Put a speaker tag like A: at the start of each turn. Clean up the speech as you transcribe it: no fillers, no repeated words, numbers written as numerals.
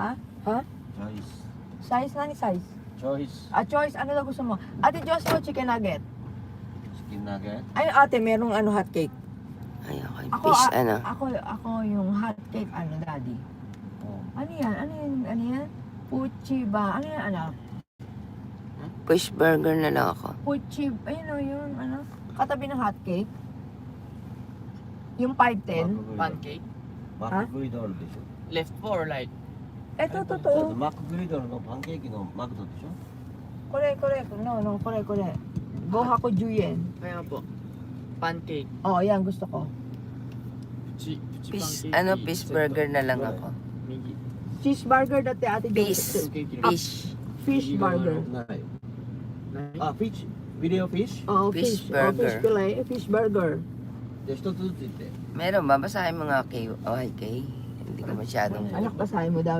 A: Ha? Ha?
B: Choice.
A: Size na ni size?
B: Choice.
A: Choice, ano daw gusto mo? Ate Joshua, chicken nugget.
B: Chicken nugget.
A: Ay, ate, merong hot cake.
C: Ay, okay.
A: Ako,
C: Fish,
A: ako yung hot cake, daddy.
B: Oh.
A: Ano yan? Ano yan? Puchi ba? Ano yan, anak?
C: Fish burger na lang ako.
A: Puchi, ayun o, yung katabi ng hot cake. Yung 510.
D: Pancake?
B: Macグリドルでしょ。
D: Left po or right?
A: Eto, totoo.
B: マックグリドルのパンケーキのマクドでしょ。
A: Correct. No, correct. Gohaku Juyen.
D: Kaya po. Pancake.
A: Oh, yan, gusto ko.
D: Puchi
C: Fish,
D: pancake.
C: fish burger na lang ako.
D: Migi.
A: Fish burger dati, ate
C: Fish.
A: Joshua. Fish burger.
B: ない。
D: Nine?
B: あ、フィッシュ。ビデオフィッシュ。
A: Oh,
C: Fish
A: fish.
C: burger.
A: Fish fillet. Fish burger.
B: で、一つずつ言って。
C: Meron ba? Basahin mo nga kay OIK. Hindi ko masyadong...
A: Anak, basahin mo daw.